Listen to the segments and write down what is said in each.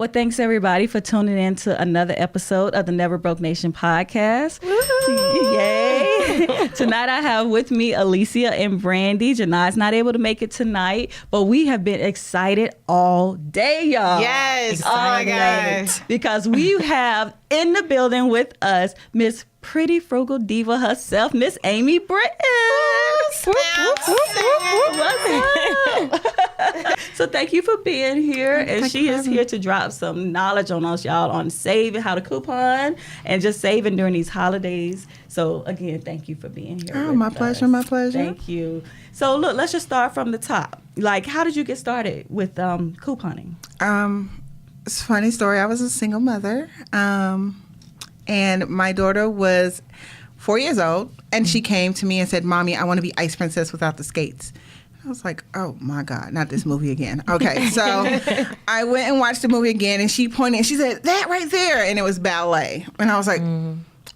Well, thanks everybody for tuning in to another episode of the Never Broke Nation podcast. Woo-hoo! Yay! Tonight I have with me Alicia and Brandy. Janai's not able to make it tonight, but we have been excited all day, y'all. Yes. Oh my gosh. Because we have in the building with us Miss Pretty Frugal Diva herself, Miss Amy Britton. What's up? So thank you for being here. And she is here to drop some knowledge on us, y'all, on saving, how to coupon, and just saving during these holidays. So again, thank you for being here. Oh, my pleasure, my pleasure. Thank you. So look, let's just start from the top. Like, how did you get started with couponing? It's a funny story. I was a single mother, and my daughter was 4 years old, and she came to me and said, "Mommy, I want to be Ice Princess without the skates." I was like, oh my God, not this movie again. Okay, so I went and watched the movie again, and she pointed and she said, "That right there," and it was ballet. And I was like,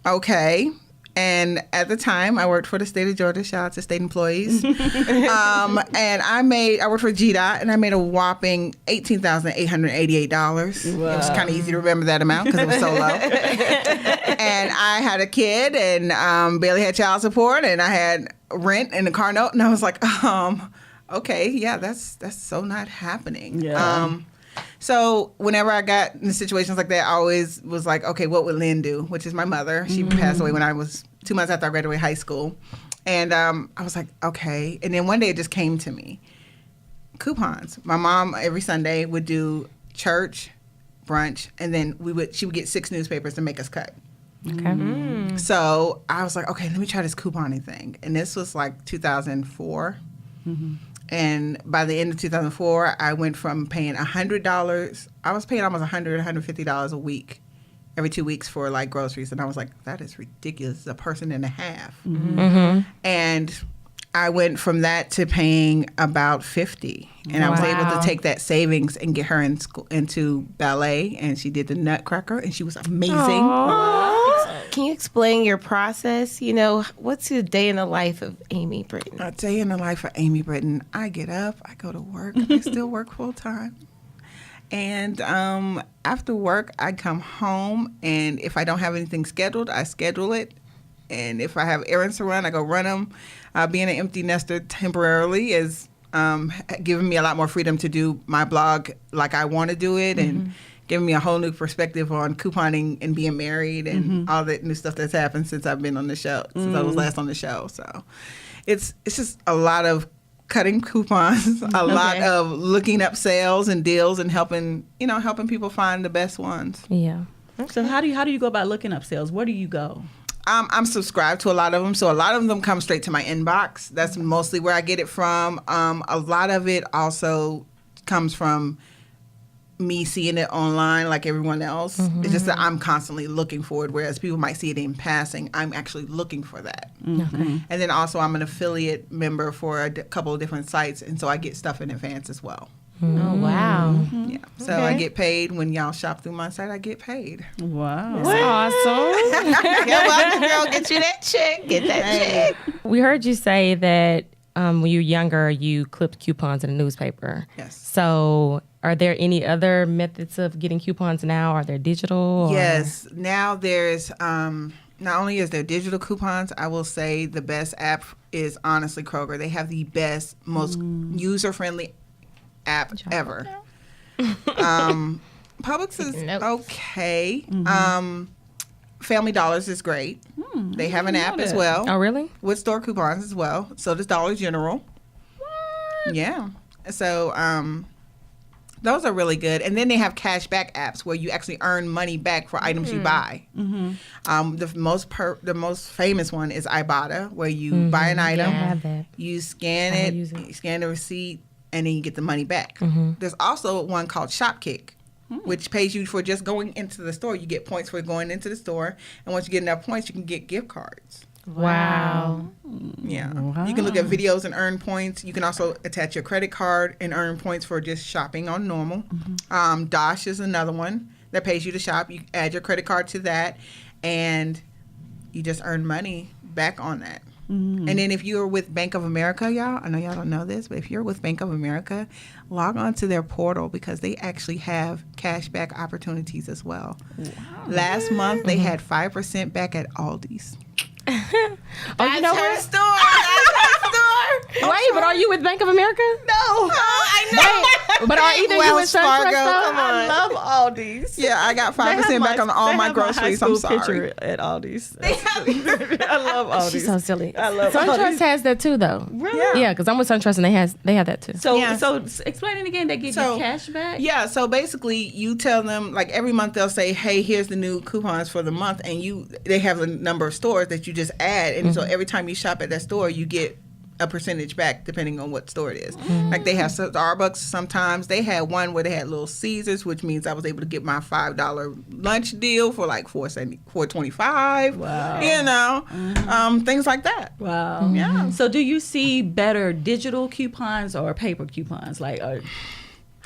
okay. And at the time, I worked for the state of Georgia. Shout out to state employees. And I worked for GDOT, and I made a whopping $18,888. Wow. It was kind of easy to remember that amount because it was so low. And I had a kid, and barely had child support, and I had rent and a car note, and I was like, okay, yeah, that's so not happening. Yeah. So whenever I got in situations like that, I always was like, okay, what would Lynn do? Which is my mother. She passed away when I was 2 months after I graduated high school. And I was like, okay. And then one day it just came to me. Coupons. My mom every Sunday would do church, brunch, and then she would get 6 newspapers to make us cut. Okay. So I was like, okay, let me try this couponing thing. And this was like 2004. Mm-hmm. And by the end of 2004, I went from paying $100. I was paying almost $100, $150 a week, every 2 weeks for like groceries. And I was like, that is ridiculous. A person and a half. Mm-hmm. Mm-hmm. And I went from that to paying about $50. And I was able to take that savings and get her into ballet. And she did the Nutcracker, and she was amazing. Aww. Can you explain your process? You know, what's the day in the life of Amy Britton? A day in the life of Amy Britton. I get up, I go to work. I still work full time. And after work, I come home, and if I don't have anything scheduled, I schedule it. And if I have errands to run, I go run them. Being an empty nester temporarily is giving me a lot more freedom to do my blog like I want to do it, and giving me a whole new perspective on couponing and being married and all that new stuff that's happened since I've been on the show, since I was last on the show. So it's just a lot of cutting coupons, a lot of looking up sales and deals and helping people find the best ones. Yeah. Okay. So how do you go about looking up sales? Where do you go? I'm subscribed to a lot of them, so a lot of them come straight to my inbox. That's mostly where I get it from. A lot of it also comes from me seeing it online like everyone else. It's just that I'm constantly looking for it, whereas people might see it in passing. I'm actually looking for that. And then also I'm an affiliate member for a couple of different sites, and so I get stuff in advance as well. Oh, wow. Yeah. So I get paid when y'all shop through my site. I get paid. Wow. That's awesome. You're welcome, girl. Get you that check. Get that check. We heard you say that when you were younger, you clipped coupons in a newspaper. Yes. So are there any other methods of getting coupons now? Are there digital? Yes. Now there's, not only is there digital coupons, I will say the best app is honestly Kroger. They have the best, most user-friendly app ever. Publix is okay. Family Dollars is great. They have an app as well. Oh, really? With store coupons as well. So does Dollar General. What? Yeah. So those are really good. And then they have cash back apps where you actually earn money back for items you buy. The most famous one is Ibotta, where you buy an item, you scan it, you scan the receipt, and then you get the money back. There's also one called Shopkick, which pays you for just going into the store. You get points for going into the store, and once you get enough points, you can get gift cards. Wow. Yeah. Wow. You can look at videos and earn points. You can also attach your credit card and earn points for just shopping on normal. Dosh is another one that pays you to shop. You add your credit card to that, and you just earn money back on that. And then if you're with Bank of America, y'all, I know y'all don't know this, but if you're with Bank of America, log on to their portal because they actually have cashback opportunities as well. Wow. Last month, they had 5% back at Aldi's. You know what? Store. That's her store. Wait, but are you with Bank of America? No. I know. But are either you with Wells Fargo, SunTrust though? come on. I love Aldi's. Yeah, I got 5% back on all my groceries. I'm sorry. Picture at Aldi's. I love Aldi's. She's so silly. I love SunTrust Aldi's. has that too, though. Really? Yeah, because I'm with SunTrust and they have that too. So, Yes. so explain it again. They give you cash back? Yeah, so basically you tell them, like every month they'll say, hey, here's the new coupons for the month, and they have a number of stores that you just add, and so every time you shop at that store, you get a percentage back depending on what store it is. Like they have Starbucks sometimes. They had one where they had Little Caesars, which means I was able to get my $5 lunch deal for like $4.25. Wow. You know, things like that. Wow. Yeah. So do you see better digital coupons or paper coupons? Like,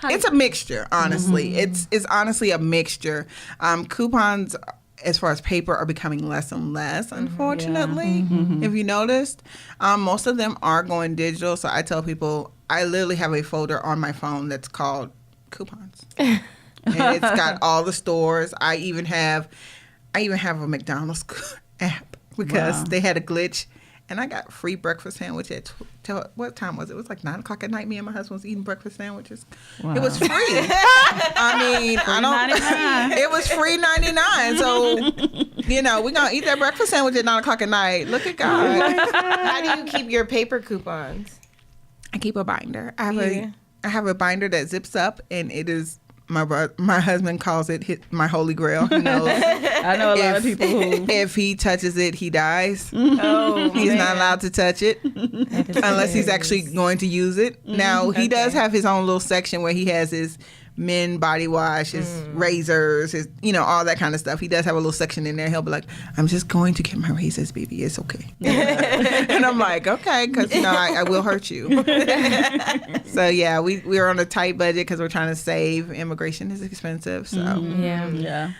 It's a mixture, honestly. It's honestly a mixture. Coupons, as far as paper, are becoming less and less, unfortunately. If you noticed, most of them are going digital. So I tell people, I literally have a folder on my phone that's called coupons, and it's got all the stores. I even have a McDonald's app because they had a glitch. And I got free breakfast sandwich at what time was it? It was like 9 o'clock at night. Me and my husband was eating breakfast sandwiches. Wow. It was free. I mean, it was free 99. So, you know, we're gonna eat that breakfast sandwich at 9 o'clock at night. Look at God. How do you keep your paper coupons? I keep a binder. I have a binder that zips up, and it is. My husband calls it my holy grail. He knows. I know a lot of people who, if he touches it, he dies. Oh, He's not allowed to touch it unless he's actually going to use it. Now, he does have his own little section where he has his men body wash, his razors, his, you know, all that kind of stuff. He does have a little section in there. He'll be like, I'm just going to get my razors, baby. It's okay. And I'm like, okay, because, you know, I will hurt you. So, yeah, we're on a tight budget because we're trying to save. Immigration is expensive. So, Yeah.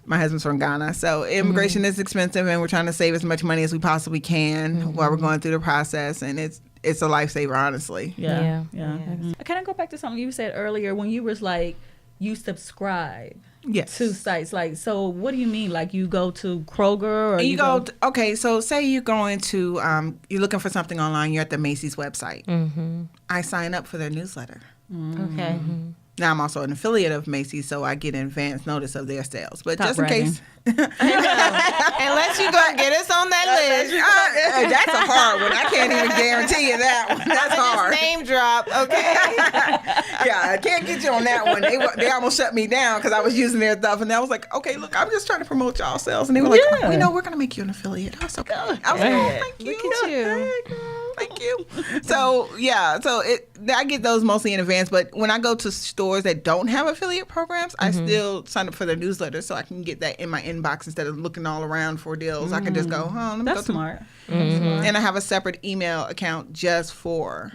my husband's from Ghana. So, immigration is expensive, and we're trying to save as much money as we possibly can while we're going through the process. And it's a lifesaver, honestly. Yeah. Can I go back to something you said earlier when you was like, you subscribe to sites? Like, so what do you mean? Like, you go to Kroger or you go? Okay, so say you're going to, you're looking for something online, you're at the Macy's website. I sign up for their newsletter. Okay. Now, I'm also an affiliate of Macy's, so I get an advance notice of their sales. But Top just in bragging. case. Unless you go get us on that list. That's a hard one. I can't even guarantee you that one. That's hard. Name drop, okay? Yeah, I can't get you on that one. They almost shut me down because I was using their stuff, and I was like, okay, look, I'm just trying to promote y'all sales, and they were like, oh, we know we're gonna make you an affiliate. I was like, I was like, oh, thank you. Look at you. Thank you. So yeah, I get those mostly in advance. But when I go to stores that don't have affiliate programs, I still sign up for their newsletter so I can get that in my inbox instead of looking all around for deals. I can just go, let me That's go to smart. And I have a separate email account just for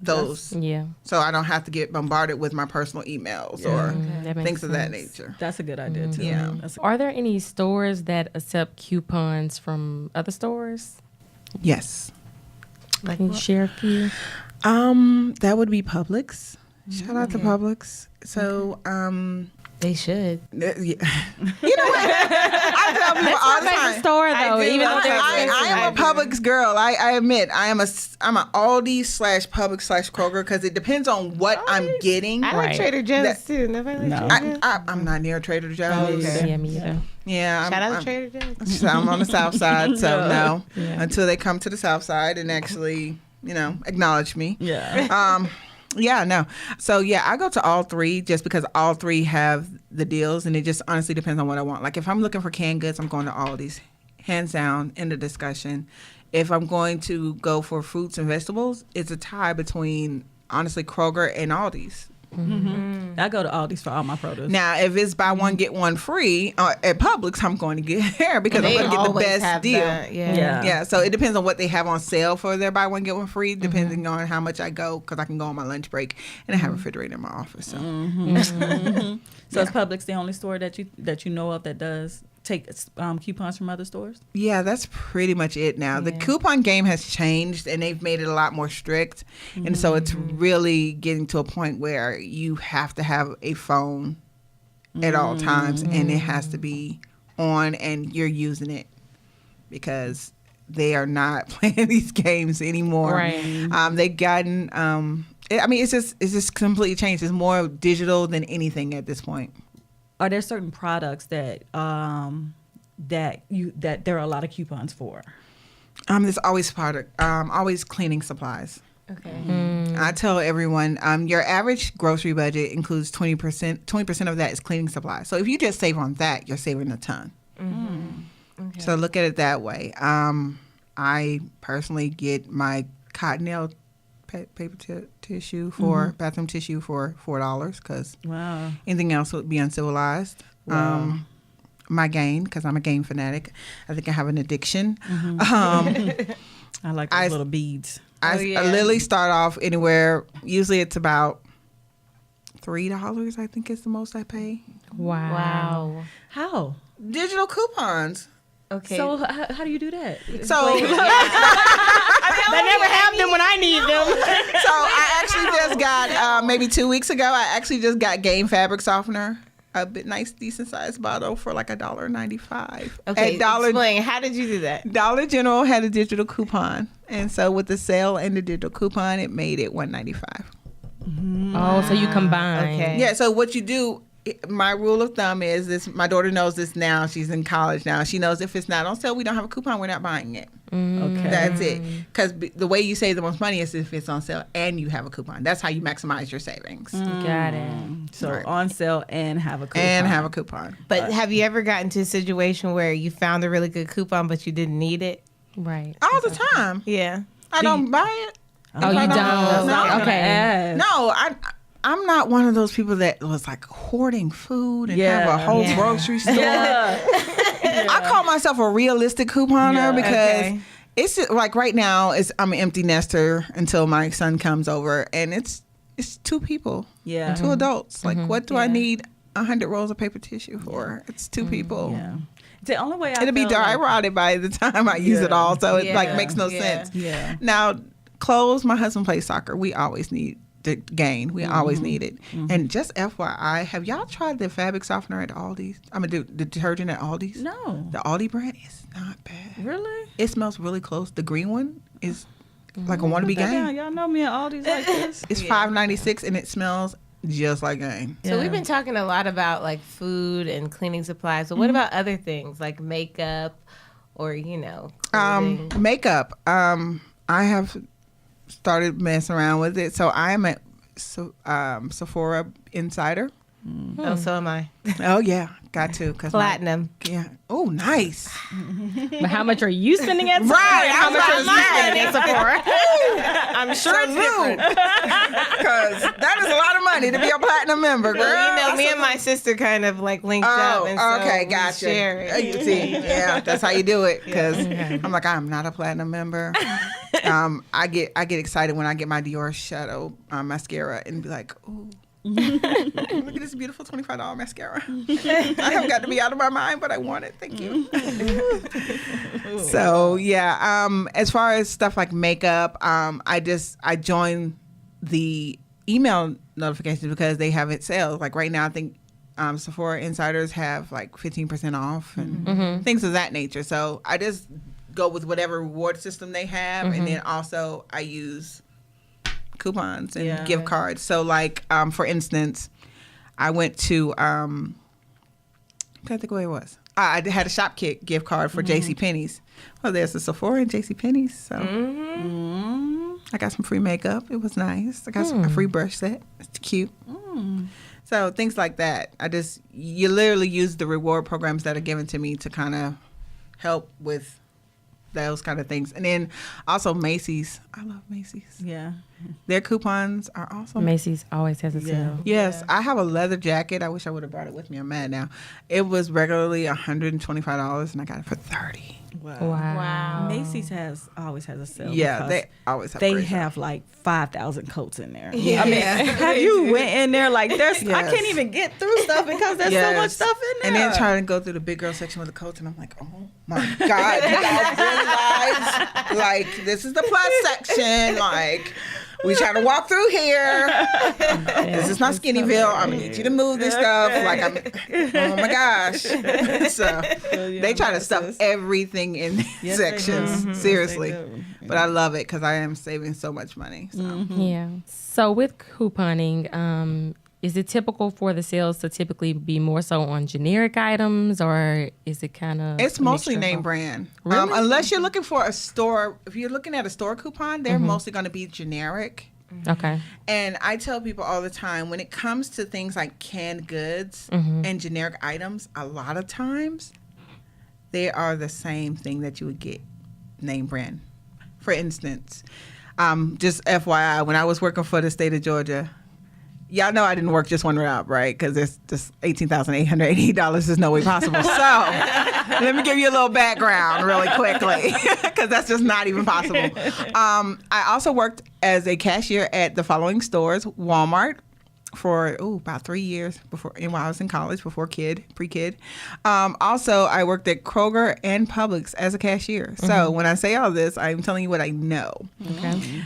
those. Yeah. So I don't have to get bombarded with my personal emails or That makes things of that sense. nature. That's a good idea too. Yeah. Are there any stores that accept coupons from other stores? Yes. Can you share a few? That would be Publix. Shout out to Publix. So, They should. yeah. You know what? I tell people all the time. Store though, even though they're I am a Publix girl. I admit I'm an Aldi / Publix / Kroger because it depends on what I'm getting. I like Right. Trader Joe's too. Nobody likes Trader Joe's. I'm not near Trader Joe's. Okay. Yeah, me either. Yeah, Shout out to Trader Joe's. So I'm on the South Side, so no. Until they come to the South Side and actually, acknowledge me. Yeah. Yeah, no. So yeah, I go to all three just because all three have the deals, and it just honestly depends on what I want. Like if I'm looking for canned goods, I'm going to Aldi's, hands down, in the discussion. If I'm going to go for fruits and vegetables, it's a tie between honestly Kroger and Aldi's. I go to Aldi's for all my produce. Now, if it's buy one get one free at Publix, I'm going to get there because I'm going to get the best deal. Yeah, so it depends on what they have on sale for their buy one get one free, depending on how much I go, because I can go on my lunch break and I have a refrigerator in my office. So, So is Publix the only store that you know of that does take coupons from other stores? Yeah, that's pretty much it now. The coupon game has changed, and they've made it a lot more strict. And so it's really getting to a point where you have to have a phone at all times, and it has to be on, and you're using it because they are not playing these games anymore. Right. They've gotten, it's just completely changed. It's more digital than anything at this point. Are there certain products that that there are a lot of coupons for? There's always always cleaning supplies. Okay. I tell everyone, your average grocery budget includes 20%. 20% of that is cleaning supplies. So if you just save on that, you're saving a ton. Okay. So look at it that way. I personally get my Cottonelle paper tissue for bathroom tissue for $4 because anything else would be uncivilized. Wow. My Gain, because I'm a Gain fanatic. I think I have an addiction. I like those little beads. I literally start off anywhere. Usually it's about $3. I think is the most I pay. Wow. How? Digital coupons. Okay. So how do you do that? So They never have them when I need them. So I actually just got maybe 2 weeks ago. I actually just got Gain fabric softener, a bit nice, decent sized bottle for like $1.95. Okay. At Explain. How did you do that? Dollar General had a digital coupon, and so with the sale and the digital coupon, it made it $1.95. Oh, so you combine. Okay. Yeah. So what you do? My rule of thumb is this. My daughter knows this now. She's in college now. She knows if it's not on sale, we don't have a coupon. We're not buying it. Okay. That's it. Because the way you save the most money is if it's on sale and you have a coupon. That's how you maximize your savings. Got it. So Right. on sale and have a coupon. But have you ever gotten to a situation where you found a really good coupon but you didn't need it? Right. All the time. Yeah. I don't buy it. Oh, you don't? No. Okay. No, I'm not one of those people that was like hoarding food and have a whole grocery store. I call myself a realistic couponer because it's just, like right now I'm an empty nester until my son comes over, and it's two people, two adults. Like what do I need 100 rolls of paper tissue for? It's two people. Yeah. The only way It'll be dry rotted by the time I use it all, so it like makes no sense. Yeah. Now, clothes. My husband plays soccer. We always need the Gain. We always need it. And just FYI, have y'all tried the fabric softener at Aldi's? I mean, the detergent at Aldi's? No. The Aldi brand is not bad. Really? It smells really close. The green one is like a wannabe Gain. Yeah, y'all know me at Aldi's like this. It's $5.96 and it smells just like Gain. So we've been talking a lot about like food and cleaning supplies. So what about other things like makeup or, clothing? Makeup. I have started messing around with it. So I am a Sephora insider. Oh, so am I. Oh yeah, got to. Platinum. Yeah. Oh, nice. But how much are you spending at Sephora? Right, And how I'm much are about you to say. spending at Sephora? I'm sure it's different. Because that is a lot of money to be a platinum member, girl. Well, me and my sister kind of like linked up. And so okay, we gotcha. share it. You see, that's how you do it. Because I'm like, I'm not a platinum member. I get excited when I get my Dior Shadow mascara and be like, ooh. Look at this beautiful $25 mascara. I have got to be out of my mind, but I want it. Thank you. So yeah, as far as stuff like makeup, I joined the email notifications because they have it sales. Like right now, I think Sephora insiders have like 15% off and things of that nature. So I just go with whatever reward system they have, and then also I use coupons and gift cards. So like for instance, I went to I can't think where it was. I had a Shopkick gift card for JCPenney's. Well, there's a Sephora and JCPenney's, so I got some free makeup. It was nice. I got a free brush set. It's cute. So things like that. You literally use the reward programs that are given to me to kind of help with those kind of things. And then also Macy's. I love Macy's. Yeah. Their coupons are awesome. Macy's always has a sale. Yes, I have a leather jacket. I wish I would have brought it with me. I'm mad now. It was regularly $125, and I got it for $30. Wow. Macy's always has a sale. Yeah, because they always have. they great have like 5,000 coats in there. Yeah. I mean, have you went in there like there's? I Yes. can't even get through stuff because there's so Yes. much stuff in there. And then trying to go through the big girl section with the coats, and I'm like, oh my God, you guys realize, like, this is the plus section. Like, we trying to walk through here. This is not Skinnyville. I'm gonna need you to move this stuff. Like, oh my gosh. So they try to stuff everything in these sections. Seriously. Yes, they do. But I love it because I am saving so much money. So. Yeah. So with couponing, is it typical for the sales to typically be more so on generic items, or is it kind of? It's mostly name brand. Really? Unless you're looking for a store, if you're looking at a store coupon, they're mostly going to be generic. Okay. And I tell people all the time, when it comes to things like canned goods and generic items, a lot of times they are the same thing that you would get name brand. For instance, just FYI, when I was working for the state of Georgia, y'all know I didn't work just one route, right? Because it's just $18,880 is no way possible. So let me give you a little background really quickly, because that's just not even possible. I also worked as a cashier at the following stores: Walmart for about 3 years while I was in college, pre-kid. Also, I worked at Kroger and Publix as a cashier. So when I say all this, I'm telling you what I know. Okay.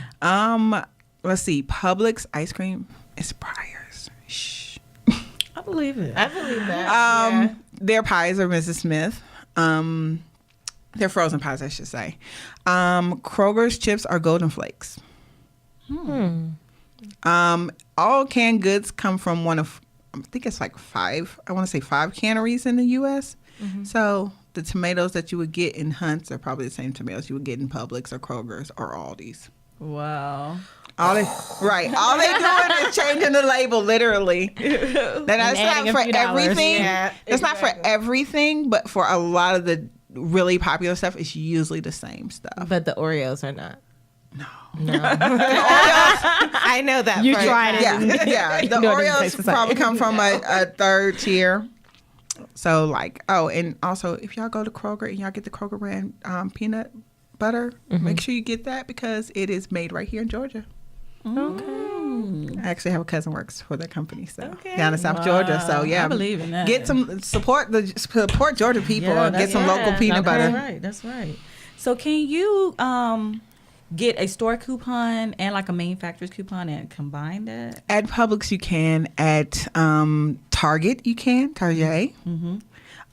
Let's see, Publix ice cream. It's Breyers. Shh. I believe it. I believe that. Their pies are Mrs. Smith. They're frozen pies, I should say. Kroger's chips are Golden Flakes. All canned goods come from one of, I think it's like 5 canneries in the U.S. So the tomatoes that you would get in Hunt's are probably the same tomatoes you would get in Publix or Kroger's or Aldi's. Wow. All they doing is changing the label, literally. That's adding not a for few dollars. everything. Yeah, It's not for everything, but for a lot of the really popular stuff, it's usually the same stuff. But the Oreos are not. No. I know that. You part. tried it. Yeah. The know it doesn't taste Oreos the same. probably come from a third tier. So and also if y'all go to Kroger and y'all get the Kroger brand peanut butter, make sure you get that because it is made right here in Georgia. Okay. I actually have a cousin works for that company, so down in South Georgia. So yeah, I believe in that. Get some support Georgia people. Yeah, Get some local peanut butter. That's right. So can you get a store coupon and like a manufacturer's coupon and combine that? At Publix, you can. At Target, you can. Target.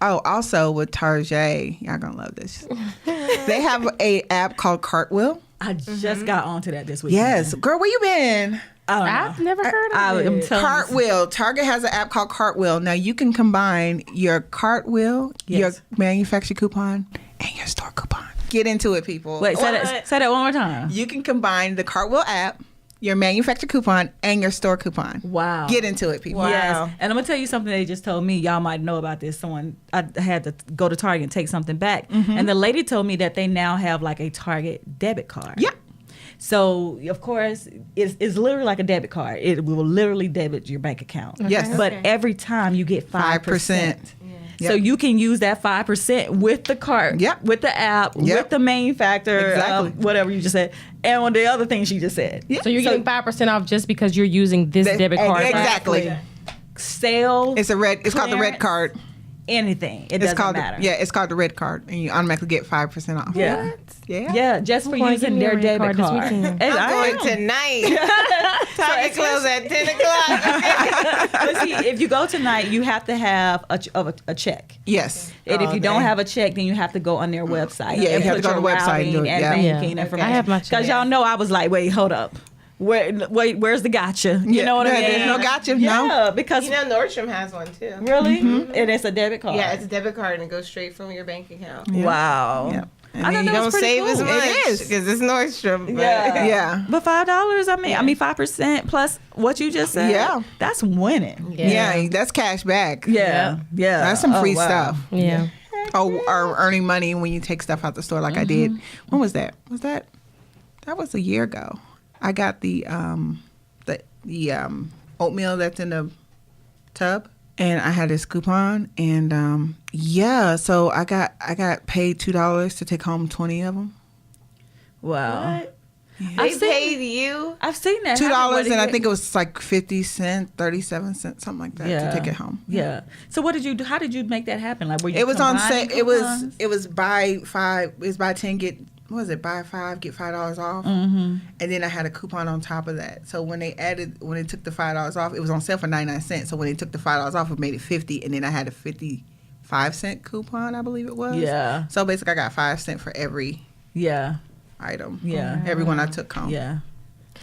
Oh, also with Target, y'all gonna love this. They have a app called Cartwheel. I just got onto that this weekend. Yes, girl, where you been? I don't know. I've never heard of it. I'm telling you. Cartwheel. Target has an app called Cartwheel. Now you can combine your Cartwheel, your manufacturer coupon, and your store coupon. Get into it, people. Wait, say that one more time. You can combine the Cartwheel app, your manufacturer coupon, and your store coupon. Wow. Get into it, people. Wow. Yes. And I'm going to tell you something they just told me. Y'all might know about this. I had to go to Target and take something back. And the lady told me that they now have like a Target debit card. Yeah. So, of course, it's literally like a debit card. It will literally debit your bank account. Yes. But every time you get 5%. Yep. So you can use that 5% with the card, with the app, with the manufacturer, whatever you just said, and on the other things you just said. So you're getting 5% off just because you're using this debit card. Exactly. Sale. It's called the red card. Anything. It doesn't matter. It's called the red card, and you automatically get 5% off. Yeah. What? Yeah. Just for I'm going using to their get a red debit card this card. weekend. And I'm going tonight. Target close at 10 o'clock. But see, if you go tonight, you have to have a check. Yes. And if you don't have a check, then you have to go on their website. Yeah, and you have to put go to the your website and do routing it. and Yeah. banking information. I have my check. Because y'all know I was like, wait, hold up. Where's the gotcha? You know what I mean? There's no gotcha. Yeah, No. because You know, Nordstrom has one too. really, and it's a debit card. Yeah, it's a debit card and it goes straight from your bank account. Wow. Yeah. I thought You that was don't pretty save cool. as much It is. because it's Nordstrom. But Yeah. Yeah. But $5, I mean 5% plus what you just said. Yeah. That's winning. Yeah. That's cash back. Yeah. Yeah. That's some free wow. stuff. Yeah. Or earning money when you take stuff out the store like I did. When was that? That was a year ago. I got the oatmeal that's in the tub, and I had this coupon, and so I got paid $2 to take home 20 of them. Wow. What? They paid you? I've seen that. $2, and I think it was like 50 cents, 37 cents, something like that to take it home. Yeah. So what did you do? How did you make that happen? Like, were you It was on sale. combining It was buy 5. It was buy 10 get. What was it? Buy 5 get $5 off. Mm-hmm. And then I had a coupon on top of that. So when they took the $5 off, it was on sale for 99 cents. So when they took the $5 off, it made it 50, and then I had a 55-cent coupon, I believe it was. Yeah. So basically, I got 5 cents for every item. Yeah. Every one I took home. Yeah.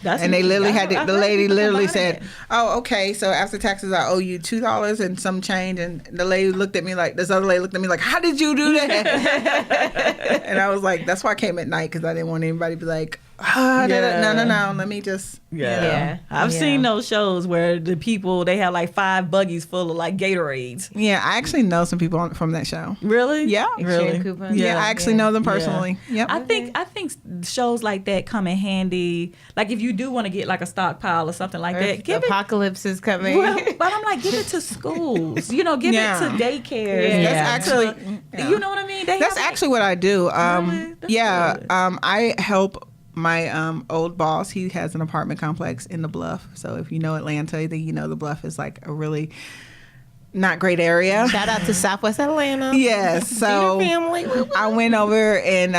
And they literally the lady literally said, "Oh, okay. So after taxes, I owe you $2 and some change." And the lady looked at me like, this other lady looked at me like, "How did you do that?" And I was like, "That's why I came at night, because I didn't want anybody to be like, no. Let me just." Yeah. I've seen those shows where the people, they have like 5 buggies full of like Gatorades. Yeah, I actually know some people from that show. Really? Yeah. Really? Coupons? Yeah, I actually know them personally. Yeah. Yep. I think shows like that come in handy. Like if you do want to get like a stockpile or something like that, give Apocalypse is coming. Well, but I'm like, give it to schools. Give it to daycares. That's actually, You know what I mean? That's actually what I do. Really? That's good. I help my old boss. He has an apartment complex in the Bluff. So if you know Atlanta, then you know the Bluff is like a really not great area. Shout out to Southwest Atlanta. Yes. So Cedar family. I went over and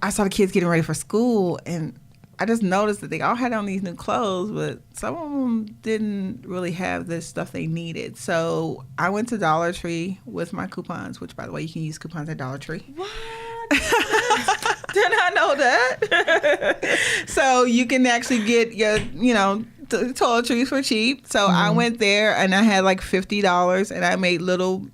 I saw the kids getting ready for school, and I just noticed that they all had on these new clothes, but some of them didn't really have the stuff they needed. So I went to Dollar Tree with my coupons, which, by the way, you can use coupons at Dollar Tree. What? Did I know that? So you can actually get your, toiletries for cheap. So I went there and I had like $50, and I made little,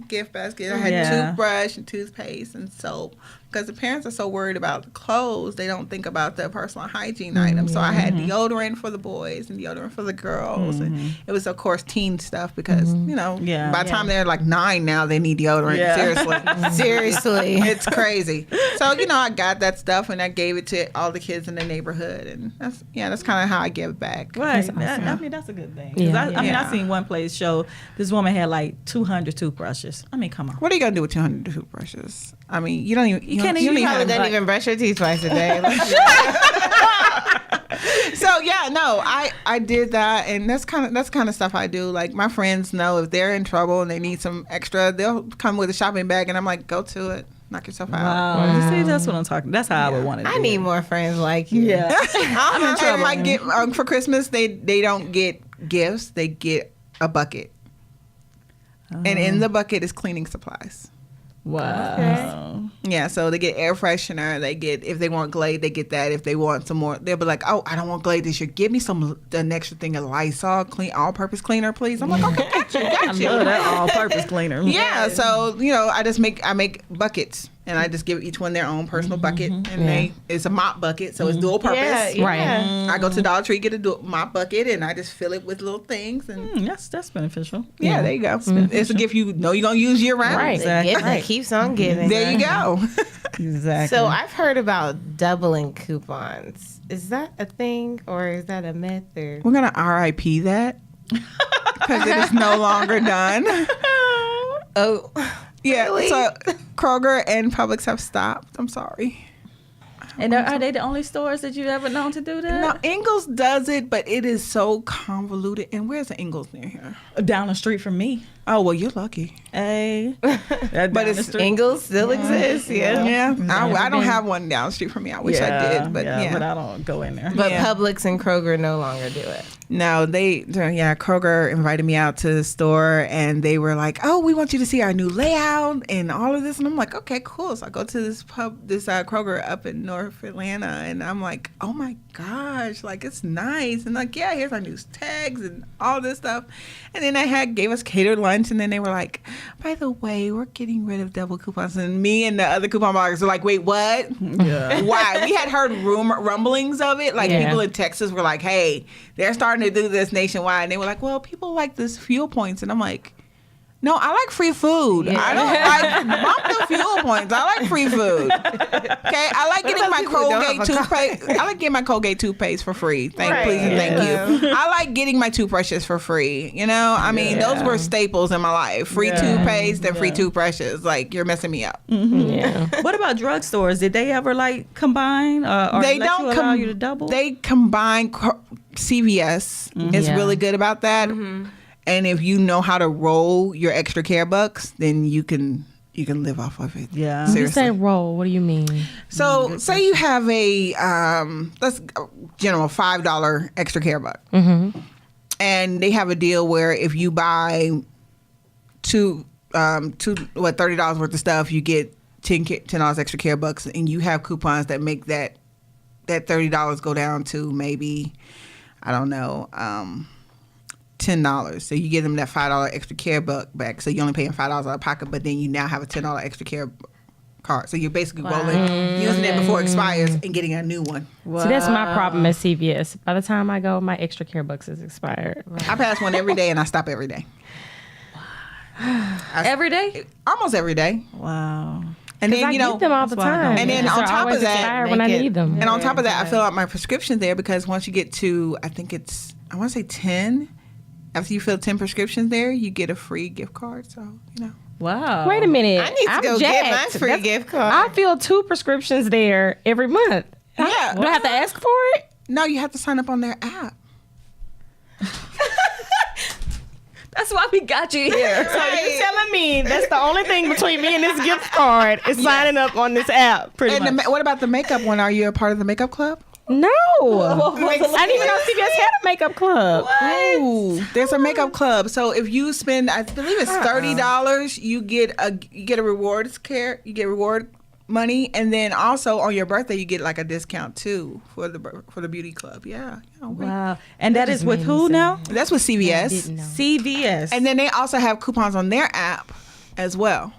gift basket. I had toothbrush and toothpaste and soap. Because the parents are so worried about the clothes, they don't think about the personal hygiene items. So I had deodorant for the boys and deodorant for the girls. And it was, of course, teen stuff because, by the time they're like 9 now, they need deodorant. Yeah. Seriously. It's crazy. So, I got that stuff and I gave it to all the kids in the neighborhood. And that's kind of how I give back. Right. That's I awesome. mean, that's a good thing. I seen one place show this woman had like 200 toothbrushes. I mean, come on. What are you going to do with 200 toothbrushes? I mean, you don't even... You probably don't even brush your teeth twice a day. So I did that, and that's kind of stuff I do. Like my friends know if they're in trouble and they need some extra, they'll come with a shopping bag, and I'm like, go to it, knock yourself out. Wow. You see, that's what I'm talking. That's how I would want to do. I need more friends like you. Yeah. I'm in trouble. I get for Christmas they don't get gifts, they get a bucket, and in the bucket is cleaning supplies. Wow. Okay. Yeah, so they get air freshener. They get, if they want Glade, they get that. If they want some more, they'll be like, "Oh, I don't want Glade this year. Give me an extra thing of Lysol all-purpose cleaner, please." I'm like, "Okay, got you." I love that all-purpose cleaner. Yeah, so I make buckets, and I just give each one their own personal bucket, and it's a mop bucket, so it's dual purpose. Yeah. Right. I go to Dollar Tree, get a mop bucket, and I just fill it with little things, and That's beneficial. there you go. It's a gift you're gonna use year round. Right. The gift that keeps on giving. There you go. Exactly. So I've heard about doubling coupons. Is that a thing or is that a myth? Or? We're gonna RIP that because it is no longer done. Oh, Yeah, really? so Kroger and Publix have stopped. I'm sorry. And are they the only stores that you've ever known to do that? Now, Ingles does it, but it is so convoluted. And where's the Ingles near here? Down the street from me. Oh, well, you're lucky. Hey. But it's Ingles still exists, Yeah. I don't have one down the street from me. I wish I did, but yeah. But I don't go in there. But Yeah. Publix and Kroger no longer do it. No, Kroger invited me out to the store and they were like, "Oh, we want you to see our new layout and all of this." And I'm like, "Okay, cool." So I go to this Kroger up in North Atlanta and I'm like, "Oh my gosh, like it's nice." And like, "Yeah, here's our new tags and all this stuff." And then they gave us catered lunch, and then they were like, "By the way, we're getting rid of double coupons." And me and the other coupon bloggers were like, "Wait, what?" Yeah. Why? We had heard rumblings of it. Like people in Texas were like, "Hey, they're starting to do this nationwide." And they were like, "Well, people like this fuel points." And I'm like, No, I like free food. Yeah. I don't like bump the fuel points. I like free food. Okay, I like getting my Colgate toothpaste. I like getting my Colgate toothpaste for free. Please and thank you. I like getting my toothbrushes for free. You know, I mean, those were staples in my life. Free toothpaste and free toothbrushes. Like, you're messing me up. Yeah. What about drugstores? Did they ever like combine or They let don't you allow you to double? They combine. CVS is Yeah. really good about that. And if you know how to roll your extra care bucks, then you can live off of it. Yeah. You Seriously. say roll. What do you mean? So say you have a let's general $5 extra care buck, and they have a deal where if you buy $30 worth of stuff, you get $10 extra care bucks, and you have coupons that make that $30 go down to maybe, I don't know, $10. So you give them that $5 extra care buck back. So you're only paying $5 out of pocket, but then you now have a $10 extra care card. So you're basically using it before it expires and getting a new one. See, that's my problem at CVS. By the time I go, my extra care bucks is expired. I pass one every day and I stop every day. Every day? Almost every day. Wow. And then, I you know, get them all the that's why I time. don't And then So on I top always of that, expire when I need them. and on top of that, I fill out my prescriptions there because once you get to, I want to say 10, after you fill 10 prescriptions there, you get a free gift card. So, you know. Wow. Wait a minute. I need to I'm go get my jacked. free That's- gift card. I fill 2 prescriptions there every month. Yeah. Do I have to ask for it? No, you have to sign up on their app. That's why we got you here. So you're telling me that's the only thing between me and this gift card is signing up on this app, pretty And much. what about the makeup one? Are you a part of the makeup club? No. I didn't even know CVS had a makeup club. Ooh, there's a makeup club. So if you spend, I believe it's $30, you get a reward money, and then also on your birthday you get like a discount too for the beauty club. Yeah. Wow. And that is with who now? That's with CVS. CVS. And then they also have coupons on their app as well.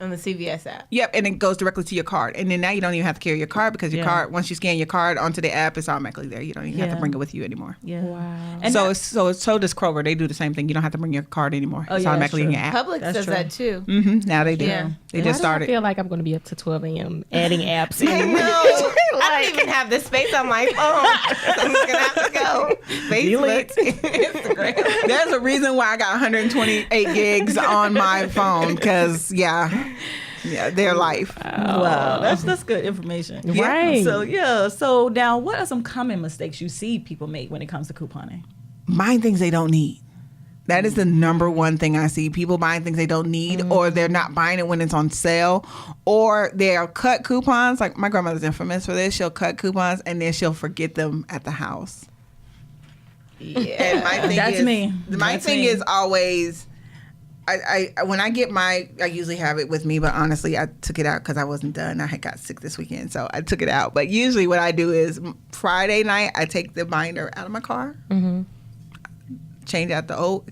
On the CVS app. Yep, and it goes directly to your card. And then now you don't even have to carry your card because your card, once you scan your card onto the app, it's automatically there. You don't even have to bring it with you anymore. Yeah. Wow. And So does Kroger. They do the same thing. You don't have to bring your card anymore. Oh, It's yeah, automatically in that's your app. Publix That's does true. that too. Now they do. Yeah. They Why just do I started. feel like I'm going to be up to 12 a.m. adding apps. I in. know. I don't even have the space on my phone. So I'm just gonna have to go. Facebook, Instagram. There's a reason why I got 128 gigs on my phone because their life. Wow, that's good information. Right. So now, what are some common mistakes you see people make when it comes to couponing? Buying things they don't need. That is the number one thing I see. People buying things they don't need, or they're not buying it when it's on sale, or they'll cut coupons. Like my grandmother's infamous for this. She'll cut coupons and then she'll forget them at the house. Yeah. And my thing That's is, me. My That's thing me. is always, I when I get I usually have it with me, but honestly, I took it out because I wasn't done. I had got sick this weekend, so I took it out. But usually, what I do is Friday night, I take the binder out of my car, change out the old,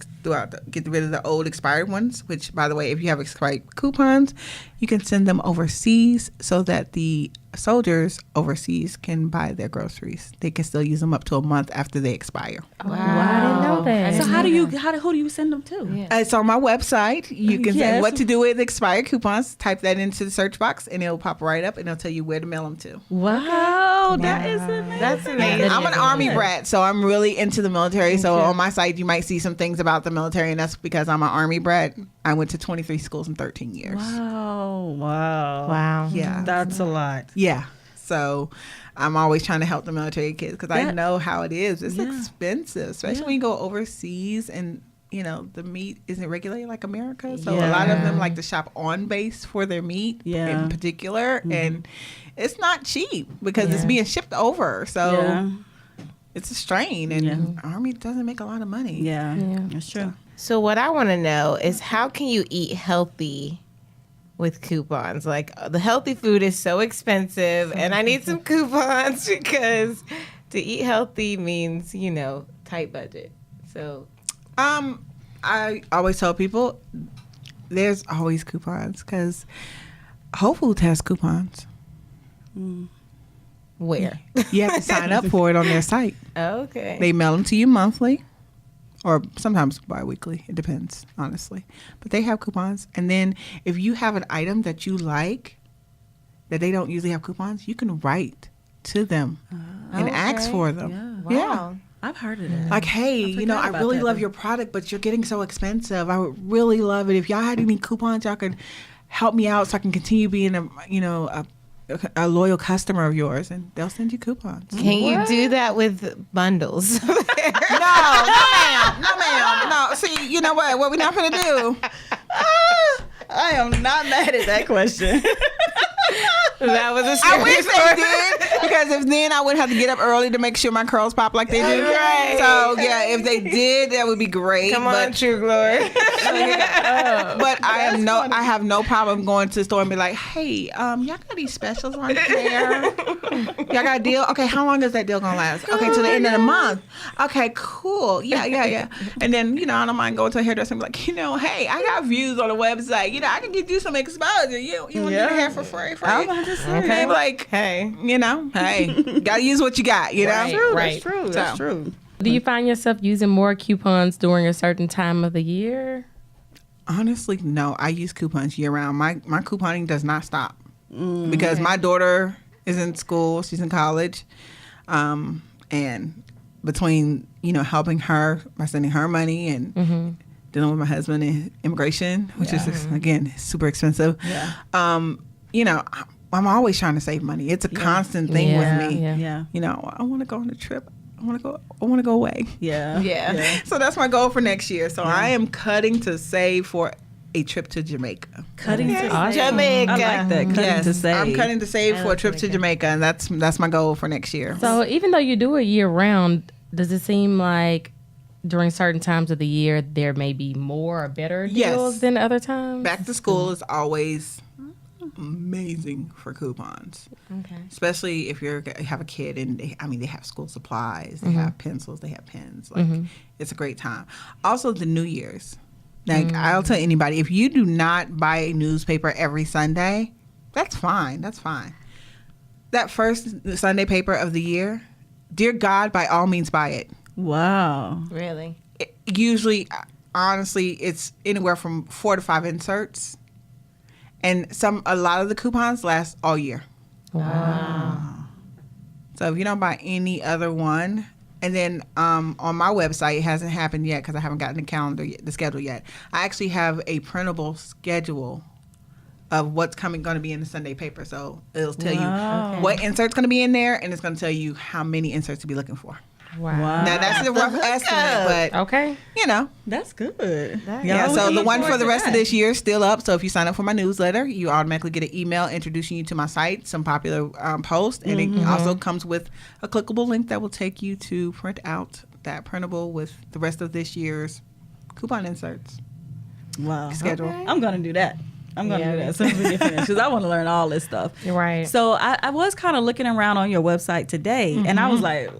get rid of the old expired ones. Which, by the way, if you have expired coupons, you can send them overseas so that the soldiers overseas can buy their groceries. They can still use them up to a month after they expire. Wow. I didn't know that. So who do you send them to? Yeah. It's on my website. You can Yes. say what to do with expired coupons. Type that into the search box, and it'll pop right up, and it'll tell you where to mail them to. Wow, that is amazing. That's amazing. I'm an Army brat, so I'm really into the military. So on my site, you might see some things about the military, and that's because I'm an Army brat. I went to 23 schools in 13 years. Wow. Yeah. That's a lot. Yeah. So I'm always trying to help the military kids because I That- know how it is. It's Yeah. expensive, especially Yeah. when you go overseas and the meat isn't regulated like America. So a Yeah. lot of them like to shop on base for their meat Yeah. in particular. And it's not cheap because it's being shipped over. So it's a strain, and Army doesn't make a lot of money. Yeah, Yeah. that's true. So what I want to know is how can you eat healthy with coupons? Like the healthy food is so expensive and I need some coupons because to eat healthy means, tight budget. So I always tell people there's always coupons because Whole Foods has coupons. where? You have to sign up for it on their site. Okay. They mail them to you monthly. or sometimes bi-weekly. It depends, honestly. But they have coupons. And then if you have an item that you like that they don't usually have coupons, you can write to them and ask for them. Yeah. Yeah. I've heard of that. Like, hey, forgot I about really that, love though. your product, but you're getting so expensive. I would really love it if y'all had any coupons. Y'all could help me out so I can continue being a loyal customer of yours, and they'll send you coupons. Can you do that with bundles? No, ma'am. No. See, you know what? What we not gonna do? I am not mad at that question. That was a I wish serious they did, because if then I wouldn't have to get up early to make sure my curls pop like they do. Right. So yeah, if they did, that would be great. Come on, True Glory. But I have no problem going to the store and be like, hey, y'all got these specials on there? Y'all got a deal? Okay, how long is that deal gonna last? Okay, to the end of the month. Okay, cool. Yeah. And then, I don't mind going to a hairdresser and be like, hey, I got views on the website. I can get you some exposure. You want to do the hair for free? Okay. Like, Hey. hey, gotta use what you got, Right. That's true. Do you find yourself using more coupons during a certain time of the year? Honestly, no. I use coupons year round. My couponing does not stop because my daughter is in school. She's in college, and between helping her by sending her money and dealing with my husband and immigration, which is again super expensive. Yeah. I'm always trying to save money. It's a constant thing with me. Yeah. Yeah. I want to go on a trip. I want to go away. Yeah. Yeah. So that's my goal for next year. So I am cutting to save for a trip to Jamaica. Cutting to Awesome. save. Jamaica. I like that. Cutting to save. I'm cutting to save I for a love trip to Jamaica. Jamaica, and that's my goal for next year. So even though you do it year round, does it seem like during certain times of the year there may be more or better deals Yes. than other times? Back to school is always amazing for coupons, Okay. especially if you have a kid and they have school supplies, they have pencils, they have pens. Like it's a great time. Also, the New Year's. Like I'll tell anybody, if you do not buy a newspaper every Sunday, that's fine. That's fine. That first Sunday paper of the year, dear God, by all means buy it. Wow. Really? Usually, honestly, it's anywhere from 4 to 5 inserts, and a lot of the coupons last all year. Wow. So if you don't buy any other one, and then on my website, it hasn't happened yet because I haven't gotten the schedule yet. I actually have a printable schedule of what's going to be in the Sunday paper. So it'll tell you what insert's going to be in there, and it's going to tell you how many inserts to be looking for. Wow. Now that's a rough estimate, but Okay. That's good. Yeah, so the one for the rest of this year is still up. So if you sign up for my newsletter, you automatically get an email introducing you to my site, some popular posts, and it also comes with a clickable link that will take you to print out that printable with the rest of this year's coupon inserts Wow. schedule. I'm gonna do that. I'm gonna do that as soon as we get finished because I want to learn all this stuff. You're right. So I was kind of looking around on your website today, and I was like,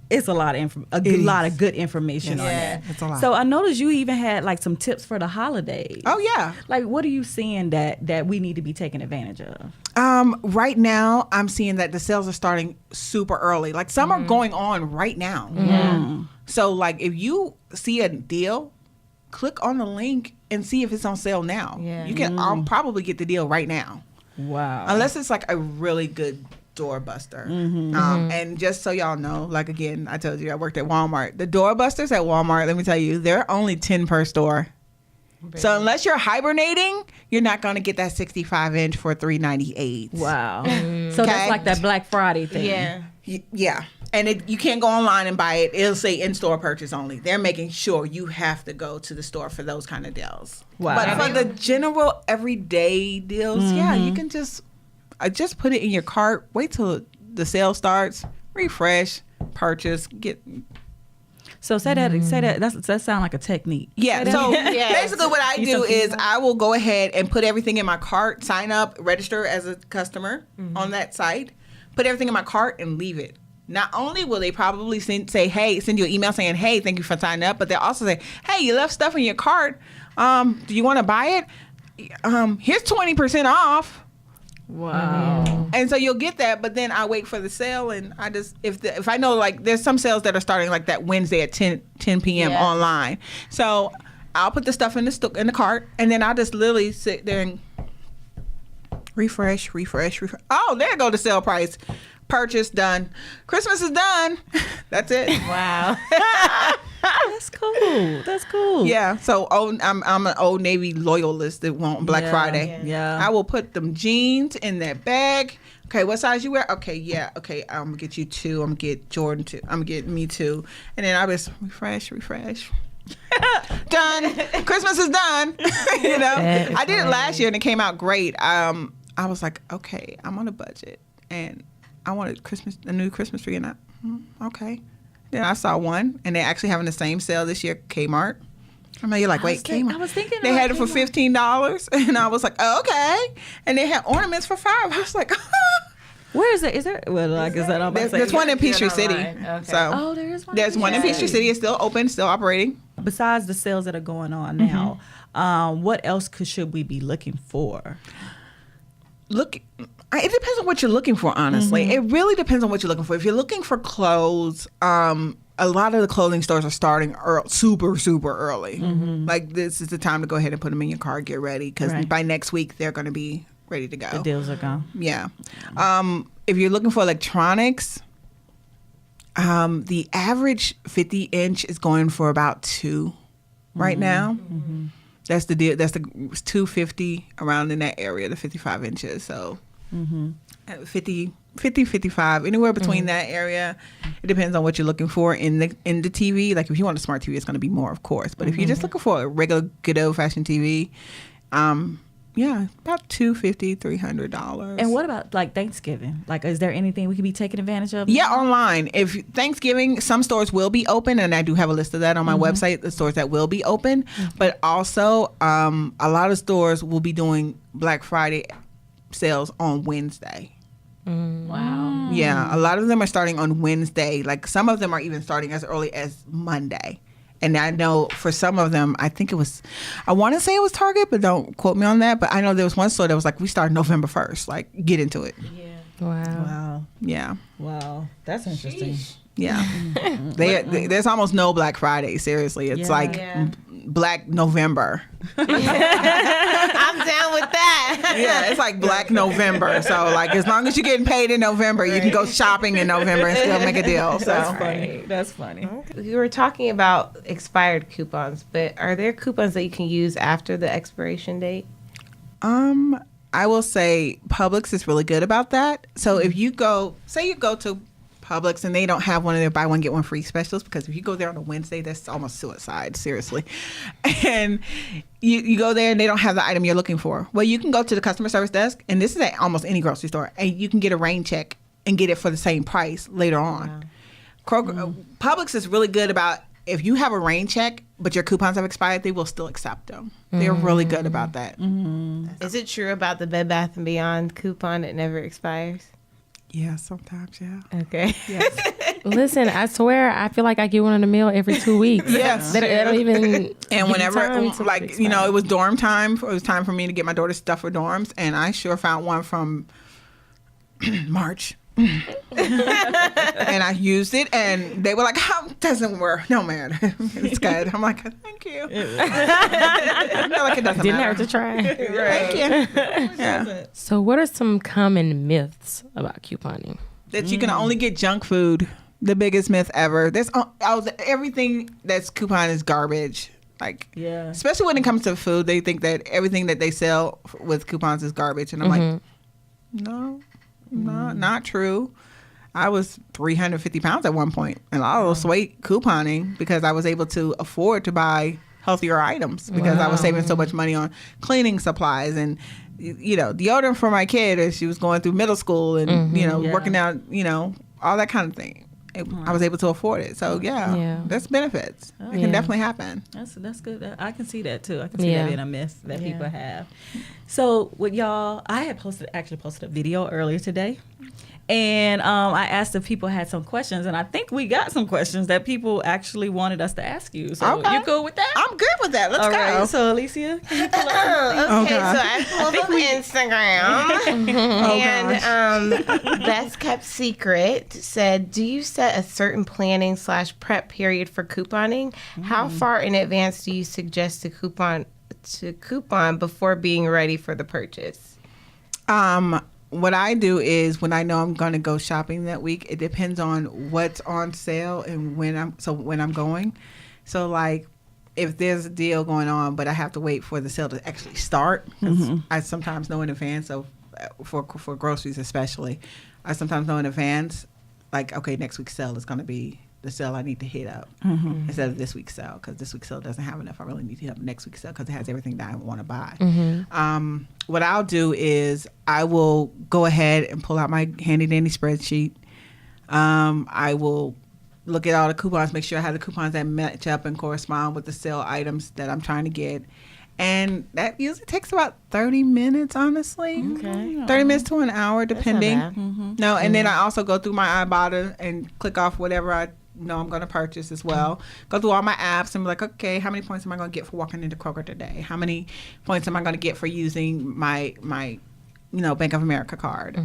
it's a lot of lot of good information on there. It's a lot. So I noticed you even had like some tips for the holidays. Oh yeah. Like, what are you seeing that we need to be taking advantage of? Right now, I'm seeing that the sales are starting super early. Like some are going on right now. So like if you see a deal, click on the link and see if it's on sale now. Yeah. You can probably get the deal right now. Wow. Unless it's like a really good doorbuster. And just so y'all know, like again, I told you I worked at Walmart. The doorbusters at Walmart, let me tell you, they're only 10 per store. So unless you're hibernating, you're not going to get that 65-inch for $398. Wow. So Okay. that's like that Black Friday thing. Yeah. Yeah. And you can't go online and buy it. It'll say in-store purchase only. They're making sure you have to go to the store for those kind of deals. Wow. But for the general everyday deals, yeah, you can just put it in your cart. Wait till the sale starts. Refresh, purchase, get. So say that that sound like a technique. Yeah. Say that So again. basically, what I do is I will go ahead and put everything in my cart, sign up, register as a customer on that site, put everything in my cart, and leave it. Not only will they probably send you an email saying, "Hey, thank you for signing up," but they'll also say, "Hey, you left stuff in your cart. Do you want to buy it? Here's 20% off." Wow. and so you'll get that, but then I wait for the sale, and I just if I know like there's some sales that are starting like that Wednesday at 10 p.m. online, so I'll put the stuff in the cart, and then I'll just literally sit there and refresh. Oh, there go the sale price. Purchase done. Christmas is done. That's it. Wow. That's cool. Yeah. So I'm an Old Navy loyalist that want Black Friday. Yeah. I will put them jeans in that bag. Okay, what size you wear? Okay, yeah. Okay, I'm gonna get you 2. I'm gonna get Jordan 2. I'm gonna get me 2. And then I'll just refresh. Done. Christmas is done. You know, I did it last year and it came out great. I was like, okay, I'm on a budget and I wanted a new Christmas tree, and okay. Then I saw one, and they're actually having the same sale this year, Kmart. I mean, you're like, wait, Kmart? I was thinking they had it for $15, and I was like, oh, okay. And they had ornaments for $5. I was like, where is it? Is there? Well, like I said, there's one in Peachtree City. Okay. So there is one. there's one in Peachtree City. It's still open, still operating. Besides the sales that are going on now, what else should we be looking for? It depends on what you're looking for, honestly. It really depends on what you're looking for. If you're looking for clothes, a lot of the clothing stores are starting super early. Like, this is the time to go ahead and put them in your car, get ready, because by next week they're going to be ready to go. The deals are gone. Yeah. If you're looking for electronics, the average 50-inch is going for about $2 right now. That's the deal. That's the $250 around in that area, the 55 inches. So 50, 55, anywhere between that area. It depends on what you're looking for in the TV. Like if you want a smart TV, it's going to be more, of course. But if you're just looking for a regular, good old fashioned TV, about $250, $300. And what about like Thanksgiving? Like, is there anything we could be taking advantage of? Yeah, online. If Thanksgiving, some stores will be open, and I do have a list of that on my website, the stores that will be open. But also, a lot of stores will be doing Black Friday sales on Wednesday. Wow. Yeah, a lot of them are starting on Wednesday. Like some of them are even starting as early as Monday. And I know for some of them, I want to say it was Target, but don't quote me on that. But I know there was one store that was like, we start November 1st. Like, get into it. Yeah. Wow. Yeah. Wow. That's interesting. Yeah. There's almost no Black Friday. Seriously. It's Black November. I'm down with that. Yeah, it's like Black November. So, like, as long as you're getting paid in November, you can go shopping in November and still make a deal. So That's funny. That's funny. We were talking about expired coupons, but are there coupons that you can use after the expiration date? I will say Publix is really good about that. So if you go to Publix and they don't have one of their buy one get one free specials, because if you go there on a Wednesday, that's almost suicide, seriously. And you go there and they don't have the item you're looking for. Well, you can go to the customer service desk, and this is at almost any grocery store, and you can get a rain check and get it for the same price later on. Wow. Publix is really good about, if you have a rain check but your coupons have expired, they will still accept them. They're really good about that. Is it true about the Bed Bath & Beyond coupon that never expires? Yeah, sometimes, yeah. Okay. Yes. Listen, I swear, I feel like I get one in the mail every 2 weeks. Yes. They don't even. And whenever, like, expire. it was dorm time. It was time for me to get my daughter's stuff for dorms, and I sure found one from March. And I used it, and they were like, "How doesn't work? No, man, it's good." I'm like, "Thank you." Like it doesn't Didn't matter. hurt to try. Thank you. Yeah. So, what are some common myths about couponing? That you can only get junk food. The biggest myth ever. Everything that's coupon is garbage. Like, especially when it comes to food, they think that everything that they sell with coupons is garbage, and I'm like, no. Not true. I was 350 pounds at one point, and I lost weight couponing because I was able to afford to buy healthier items because I was saving so much money on cleaning supplies and, deodorant for my kid as she was going through middle school and, working out, all that kind of thing. I was able to afford it. So, that's benefits. It can definitely happen. That's good. I can see that, too. I can see that being a myth that people have. So, with y'all, I had posted a video earlier today, And I asked if people had some questions, and I think we got some questions that people actually wanted us to ask you. So Okay. you cool with that? I'm good with that. Let's All go. right. So Alicia, can you pull up Okay, God. so I pulled up Instagram, and Best Kept Secret said, "Do you set a certain planning / prep period for couponing? How far in advance do you suggest to coupon before being ready for the purchase?" What I do is when I know I'm going to go shopping that week, it depends on what's on sale and when I'm going. So like if there's a deal going on, but I have to wait for the sale to actually start, 'cause I sometimes know in advance of for groceries especially. I sometimes know in advance, like, okay, next week's sale is going to be the sale I need to hit up instead of this week's sale, because this week's sale doesn't have enough. I really need to hit up next week's sale because it has everything that I want to buy. What I'll do is I will go ahead and pull out my handy dandy spreadsheet. I will look at all the coupons, make sure I have the coupons that match up and correspond with the sale items that I'm trying to get. And that usually takes about 30 minutes, honestly. Okay. 30 minutes to an hour, depending. That's not bad. No, and then I also go through my Ibotta and click off whatever I know I'm going to purchase as well. Go through all my apps and be like, okay, how many points am I going to get for walking into Kroger today? How many points am I going to get for using my Bank of America card?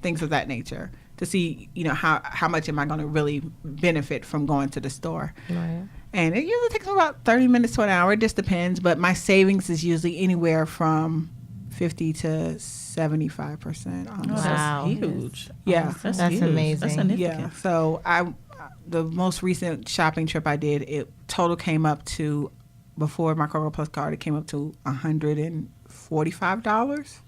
Things of that nature, to see, how much am I going to really benefit from going to the store. Right. And it usually takes about 30 minutes to an hour. It just depends. But my savings is usually anywhere from 50 to 75%. Honestly. Wow. That's huge. Yeah. That's huge. amazing. That's significant. Yeah. So the most recent shopping trip I did, it total came up to, before my Kroger Plus card, it came up to $145.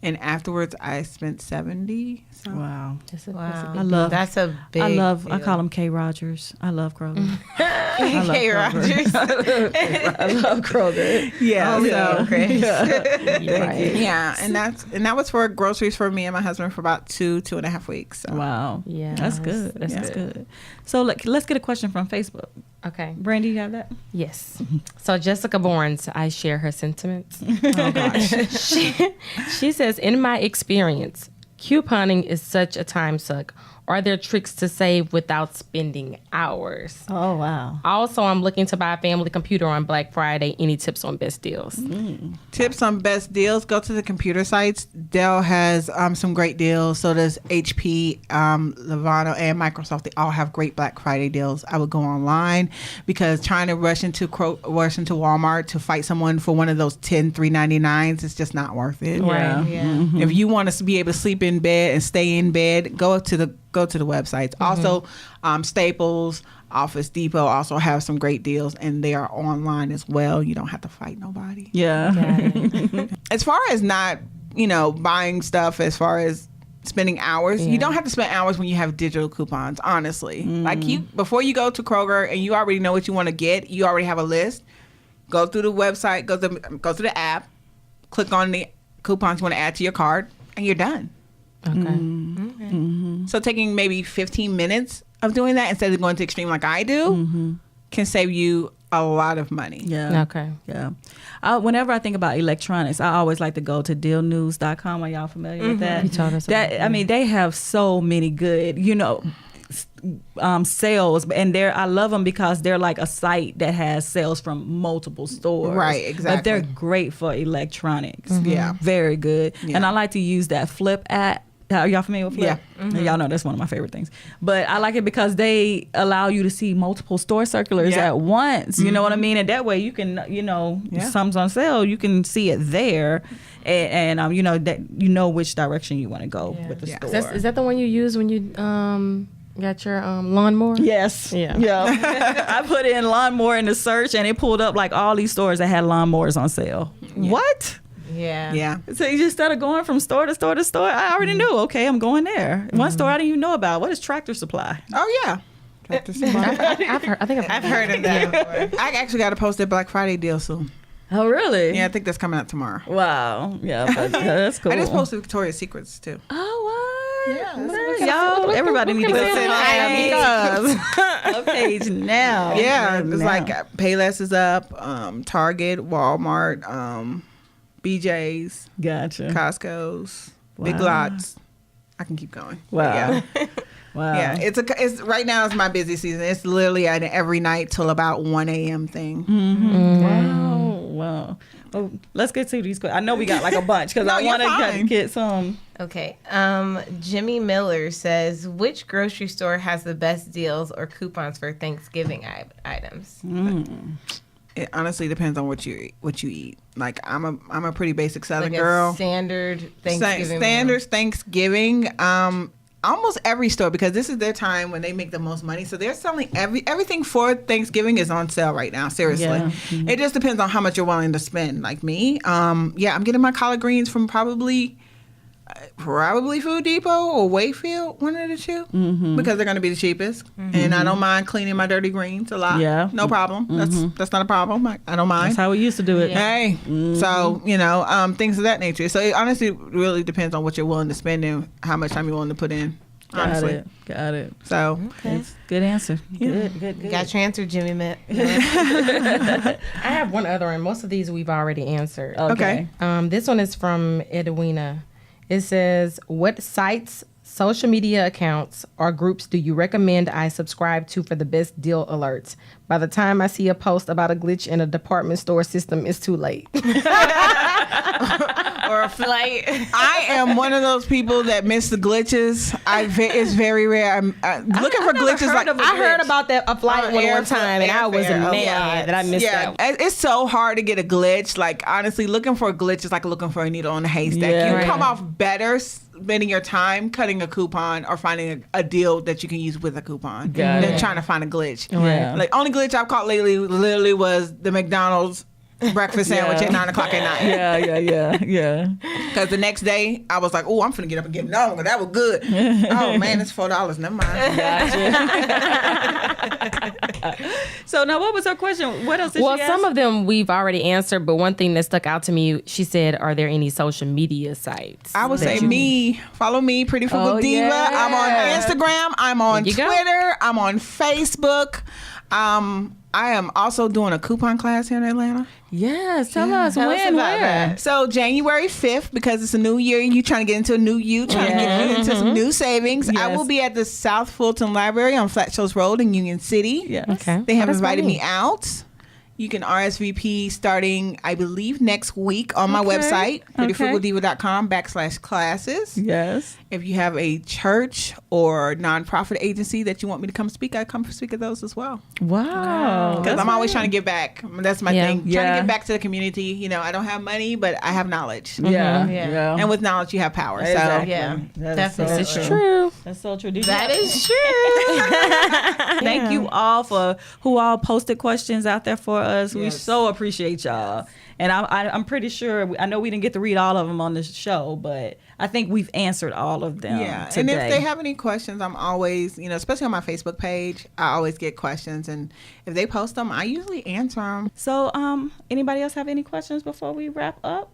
And afterwards, I spent $70. So. Wow. That's a Wow. big I love. That's a big I deal. call him K. Rogers. I love Kroger. K. Rogers. I love Kroger. Yeah. So, Chris. Right. Yeah, and that was for groceries for me and my husband for about 2.5 weeks. So. Wow. Yeah, That's good. That's that's good. So let's get a question from Facebook. Okay. Brandy, you have that? Yes. So Jessica Bournes, I share her sentiments. Oh gosh. She says, in my experience, couponing is such a time suck. Are there tricks to save without spending hours? Oh, wow. Also, I'm looking to buy a family computer on Black Friday. Any tips on best deals? Tips on best deals: go to the computer sites. Dell has some great deals. So does HP, Lenovo, and Microsoft. They all have great Black Friday deals. I would go online, because trying to rush into Walmart to fight someone for one of those 10 $3.99s is just not worth it. Yeah. Yeah. If you want to be able to sleep in bed and stay in bed, go to the websites. Also, Staples, Office Depot also have some great deals, and they are online as well. You don't have to fight nobody. Yeah. As far as not, buying stuff, as far as spending hours, you don't have to spend hours when you have digital coupons, honestly. Like before you go to Kroger and you already know what you want to get, you already have a list. Go through the website, go to the app, click on the coupons you want to add to your card, and you're done. Okay. So taking maybe 15 minutes of doing that instead of going to extreme like I do can save you a lot of money. Yeah. Okay. Yeah. Whenever I think about electronics, I always like to go to dealnews.com. Are y'all familiar with that? You told us about that. I mean, they have so many good, sales, and I love them because they're like a site that has sales from multiple stores. Right, exactly. But they're great for electronics. Yeah. Very good. Yeah. And I like to use that Flip app. Are y'all familiar with Flip? Yeah. Y'all know that's one of my favorite things. But I like it because they allow you to see multiple store circulars Yeah. at once. You know what I mean? And that way you can, if something's on sale, you can see it there. And that which direction you want to go with the store. Is that the one you use when you got your lawnmower? Yes. Yeah. I put in lawnmower in the search, and it pulled up like all these stores that had lawnmowers on sale. What? Yeah. Yeah. So you just started going from store to store to store. I already knew. Okay, I'm going there. One store I didn't even know about. What is Tractor Supply? Oh, yeah. Tractor Supply. I've Heard of that before. I actually got to post their Black Friday deal soon. Oh, really? Yeah, I think that's coming out tomorrow. Wow. Yeah, but that's cool. I just posted Victoria's Secrets, too. Oh, what? Yeah, Y'all, everybody need to go to Listen, a page now. Yeah, it's Now. like Payless is up, Target, Walmart, BJ's, Gotcha. Costco's, Big Wow. Lots. I can keep going. Wow. Yeah. Wow. Yeah, it's right now. It's my busy season. It's literally an every night till about 1 a.m. thing. Wow. Well, let's get to these questions. I know we got like a bunch because I want to get some. Okay. Jimmy Miller says, which grocery store has the best deals or coupons for Thanksgiving items? It honestly depends on what you eat. Like I'm a pretty basic Southern Like girl. a standard Thanksgiving Standard meal. Thanksgiving. Almost every store, because this is their time when they make the most money. So they're selling everything for Thanksgiving is on sale right now. Seriously. Yeah. Mm-hmm. It just depends on how much you're willing to spend. Like me, I'm getting my collard greens from probably Food Depot or Wayfield, one of the two, because they're going to be the cheapest. And I don't mind cleaning my dirty greens a lot. Yeah. No problem. That's not a problem. I don't mind. That's how we used to do it. Hey, so things of that nature. So it honestly really depends on what you're willing to spend and how much time you're willing to put in. Honestly, Got it. so That's good answer. Good. Got your answer, Jimmy Mitt. I have one other one. Most of these we've already answered. Okay. This one is from Edwina. It says, what sites, social media accounts, or groups do you recommend I subscribe to for the best deal alerts? By the time I see a post about a glitch in a department store system, it's too late. Or a flight. I am one of those people that miss the glitches. It's very rare. I'm looking for glitches. Like I heard about that a flight one time, and I was airfare. mad that I missed that. It's so hard to get a glitch. Like honestly, looking for a glitch is like looking for a needle in a haystack. Yeah. You Right. come off better spending your time cutting a coupon or finding a deal that you can use with a coupon than trying to find a glitch. Yeah. Like only glitch I've caught lately literally was the McDonald's breakfast sandwich at 9 o'clock at night. Yeah. Because the next day I was like, oh, I'm finna get up and get another one. That was good. Oh man, it's $4. Never mind. So now, what was her question? What else did Well, she ask? some of them we've already answered, but one thing that stuck out to me, she said, are there any social media sites? I would say follow me, Pretty Frugal Diva. yeah. I'm on Instagram. I'm on There you go. Twitter. I'm on Facebook. I am also doing a coupon class here in Atlanta. Yes, tell us Tell us when, about where. that. So January 5th, because it's a new year and you trying to get into a new you, trying to get into some new savings. I Yes. will be at the South Fulton Library on Flat Shoals Road in Union City. Yes. Okay. They have That's invited funny. me out. You can RSVP starting, I believe, next week on my website, prettyfrugaldiva.com/classes. Yes. If you have a church or nonprofit agency that you want me to come speak, I come speak at those as well. Wow. Because I'm always trying to give back. That's my Yeah. thing. Trying Yeah. to give back to the community. You know, I don't have money, but I have knowledge. Yeah. Yeah. And with knowledge, you have power. Exactly. Yeah, That is definitely. so It's true. That's so true. Did That you- is true. Thank you all for who all posted questions out there for us. We Yes. so appreciate y'all. And I'm pretty sure, I know we didn't get to read all of them on the show, but I think we've answered all of them Yeah. today. And if they have any questions, I'm always, especially on my Facebook page, I always get questions. And if they post them, I usually answer them. So, anybody else have any questions before we wrap up?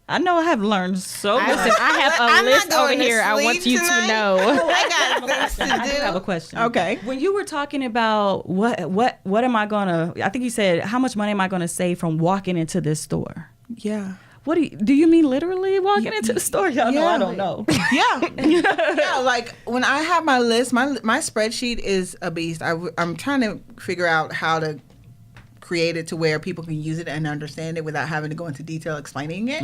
I know I have learned so much. Listen, I have a I'm not list over going to here I want sleep you tonight. to know. I got things to I do have a do. question. Okay. When you were talking about what am I gonna? I think you said how much money am I gonna save from walking into this store? Yeah. What do you mean literally walking into the store? Y'all know I don't know. Yeah. Yeah. Like when I have my list, my spreadsheet is a beast. I'm trying to figure out how to create it to where people can use it and understand it without having to go into detail explaining it.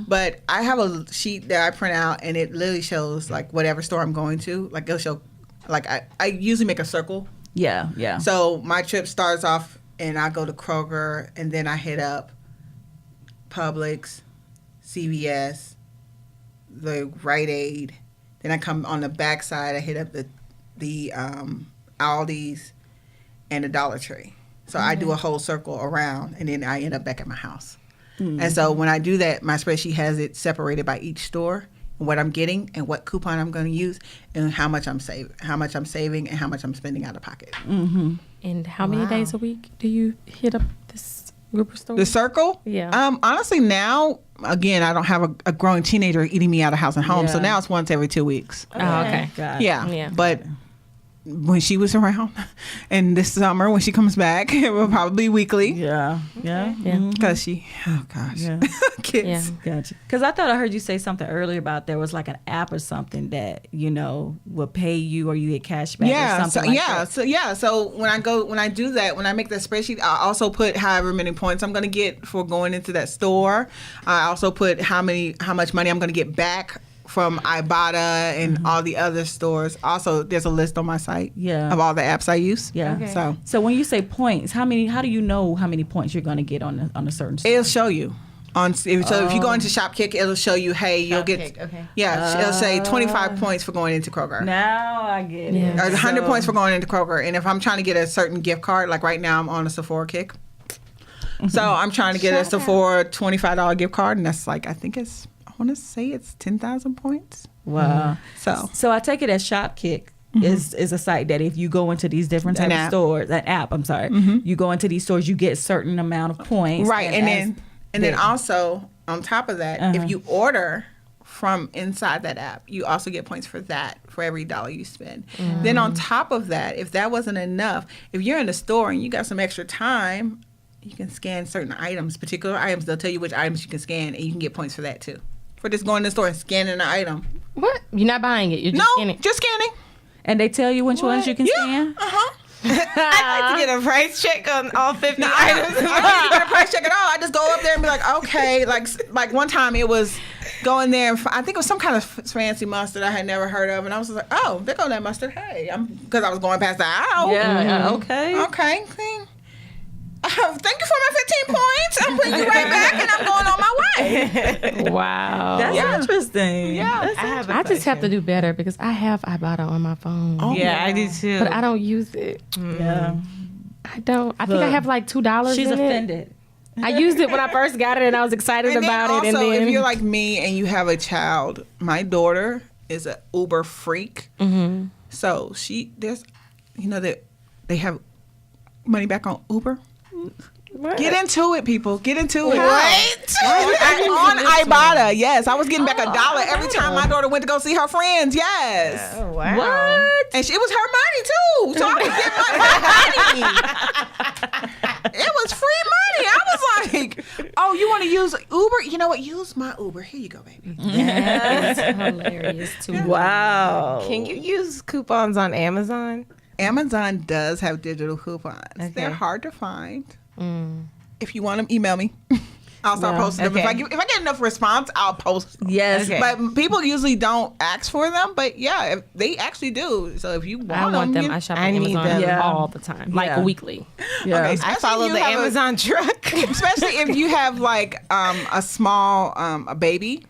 But I have a sheet that I print out and it literally shows like whatever store I'm going to. Like it'll show, like I usually make a circle. Yeah. So my trip starts off and I go to Kroger and then I hit up Publix, CVS, the Rite Aid. Then I come on the back side, I hit up the Aldi's and the Dollar Tree. So I do a whole circle around and then I end up back at my house. And so when I do that, my spreadsheet has it separated by each store and what I'm getting and what coupon I'm going to use and how much I'm saving and how much I'm spending out of pocket. And how many days a week do you hit up this group of stores? The circle? Yeah. Honestly, now, again, I don't have a growing teenager eating me out of house and home. So Yeah. now it's once every 2 weeks. Oh, okay. Got it. Yeah. Yeah. But when she was around, and this summer when she comes back, it will probably be weekly. Yeah. Yeah. Because she, oh gosh, Yeah. kids. Yeah. Gotcha. Because I thought I heard you say something earlier about there was like an app or something that will pay you or you get cash back or something that. So when I do that, when I make that spreadsheet, I also put however many points I'm going to get for going into that store. I also put how much money I'm going to get back from Ibotta and all the other stores. Also, there's a list on my site of all the apps I use. Yeah. Okay. So when you say points, how do you know how many points you're going to get on a certain store? It'll show you. So if you go into Shopkick, it'll show you, hey, you'll get, okay. it'll say 25 points for going into Kroger. Now I get it. Yeah. Or 100 points for going into Kroger. And if I'm trying to get a certain gift card, like right now I'm on a Sephora kick. So I'm trying to get a Sephora $25 gift card, and that's like, I want to say it's 10,000 points. Wow. So I take it as Shopkick is a site that if you go into these different type of stores, an app, I'm sorry, you go into these stores, you get a certain amount of points. Right. And then also on top of that, if you order from inside that app, you also get points for that, for every dollar you spend. Then on top of that, if that wasn't enough, if you're in the store and you got some extra time, you can scan certain items, particular items. They'll tell you which items you can scan, and you can get points for that too. For just going to the store and scanning an item. What? You're not buying it. You're just scanning. Just scanning. And they tell you which ones you can scan? I'd like to get a price check on all 50 items. I don't even get a price check at all. I just go up there and be like, okay. Like one time it was going there, and I think it was some kind of fancy mustard I had never heard of, and I was just like, oh, there go that mustard. Hey, because I was going past the aisle. Yeah, okay. Okay. Thank you for my 15 points. I'm putting you right back, and I'm going on my way. Wow. That's interesting. Yeah. I just have to do better because I have Ibotta on my phone. Oh, Yeah, I do too. But I don't use it. Yeah. I don't. I think I have like $2 She's in offended. it. I used it when I first got it and I was excited And then about also, it. And then if you're like me and you have a child, my daughter is an Uber freak. So that they have money back on Uber. Get into it, people. Get into it. What? On Ibotta, yes. I was getting back $1 every time my daughter went to go see her friends. Yes. Oh, wow. What? And it was her money too, so I was getting my money. It was free money. I was like, "Oh, you want to use Uber? You know what? Use my Uber. Here you go, baby." that's hilarious too. Wow. Can you use coupons on Amazon? Amazon does have digital coupons. Okay. They're hard to find. If you want them, email me. I'll start posting them. Okay. If I get enough response, I'll post them. Yes. Okay. But people usually don't ask for them. But yeah, they actually do. So if you want I want them. you- I shop I on need Amazon them. all the time, like Yeah. weekly. Yeah. Okay, I especially follow if the you have Amazon truck. especially if you have like a small a baby.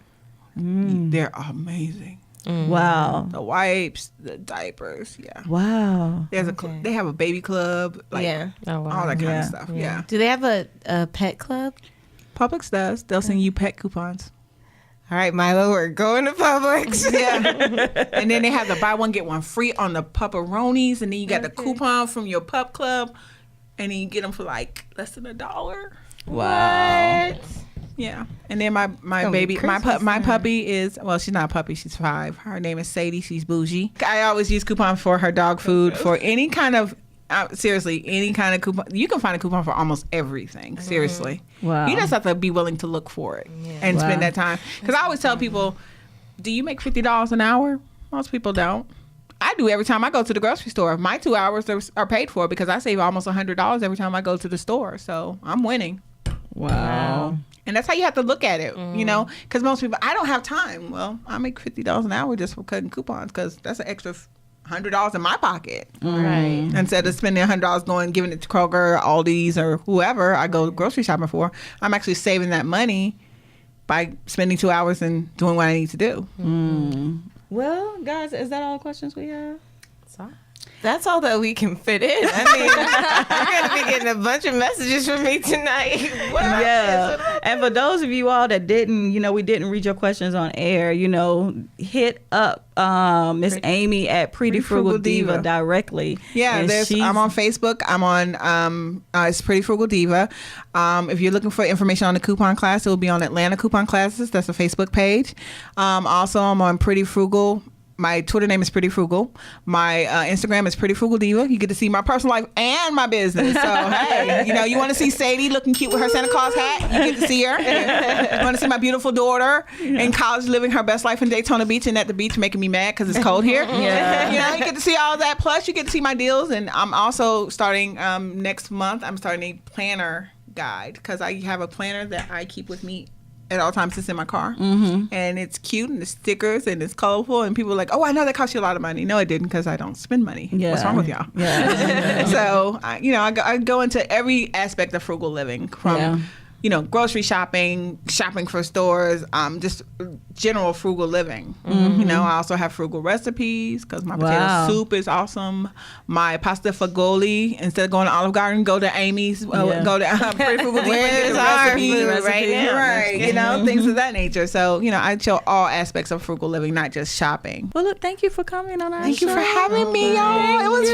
They're amazing. Wow. The wipes, the diapers, yeah. Wow. There's they have a baby club, like Yeah. Oh, wow. all that kind Yeah. of stuff. Yeah. Do they have a pet club? Publix does. They'll send you pet coupons. All right, Milo, we're going to Publix. Yeah. And then they have the buy one get one free on the pupperonis, and then you got the coupon from your pup club, and then you get them for like less than $1. Wow. Yeah, and then my gonna baby, be my Christmas puppy is, well, she's not a puppy, she's 5. Her name is Sadie. She's bougie. I always use coupon for her dog food for any kind of, seriously, any kind of coupon. You can find a coupon for almost everything. Seriously, Wow. You just have to be willing to look for it and spend that time. Because I always tell people, do you make $50 an hour? Most people don't. I do every time I go to the grocery store. My 2 hours are paid for because I save almost $100 every time I go to the store. So I'm winning. Wow. And that's how you have to look at it, you know, because most people, I don't have time. Well, I make $50 an hour just for cutting coupons because that's an extra $100 in my pocket. Right. Instead of spending $100 going giving it to Kroger, Aldi's, or whoever I go grocery shopping for, I'm actually saving that money by spending 2 hours and doing what I need to do. Well, guys, is that all the questions we have? That's all that we can fit in. I mean, you're going to be getting a bunch of messages from me tonight. Yeah. And for those of you all that didn't, we didn't read your questions on air, hit up Miss Amy at Pretty Frugal Diva directly. Yeah, And I'm on Facebook. I'm on it's Pretty Frugal Diva. If you're looking for information on the coupon class, it will be on Atlanta Coupon Classes. That's a Facebook page. Also, I'm on Pretty Frugal my Twitter name is Pretty Frugal. My Instagram is Pretty Frugal Diva. You get to see my personal life and my business. So, hey, you want to see Sadie looking cute with her Santa Claus hat? You get to see her. You want to see my beautiful daughter in college living her best life in Daytona Beach and at the beach making me mad because it's cold here. Yeah. You get to see all that. Plus, you get to see my deals. And I'm also starting next month, I'm starting a planner guide because I have a planner that I keep with me at all times. It's in my car, and it's cute, and it's stickers, and it's colorful, and people are like, "Oh, I know that cost you a lot of money." No, it didn't, because I don't spend money. Yeah. What's wrong with y'all? Yeah. So, I go into every aspect of frugal living, from grocery shopping for stores, just general frugal living. I also have frugal recipes because my potato soup is awesome. My pasta fagioli, instead of going to Olive Garden, go to Amy's, go to Pretty Frugal Diva. Where's our food right now? Right, things of that nature. So, I show all aspects of frugal living, not just shopping. Well, look, thank you for coming on our Thank show. you for having me, y'all. It was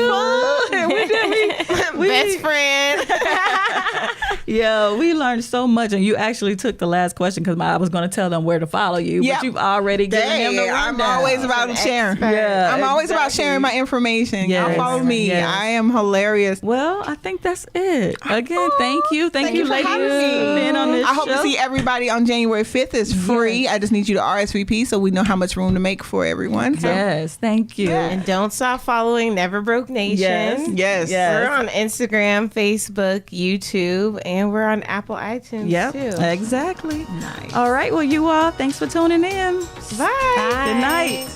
fun. Best friend. Yeah, we learned so much, and you actually took the last question because I was going to tell them where to follow you, but you've already given them the rundown. I'm always about sharing. Yeah, I'm always about sharing my information. Yes. Y'all follow me. Yes. I am hilarious. Well, I think that's it. Again, thank you Thank you for ladies, having for me. being on this I hope show. to see everybody on January 5th. It's free. I just need you to RSVP so we know how much room to make for everyone. So. Yes, thank you. And don't stop following Never Broke Nation. Yes. We're on Instagram, Facebook, YouTube, and we're on Apple iTunes too. Exactly. Nice. All right. Well, you all, thanks for tuning in. Bye. Good night.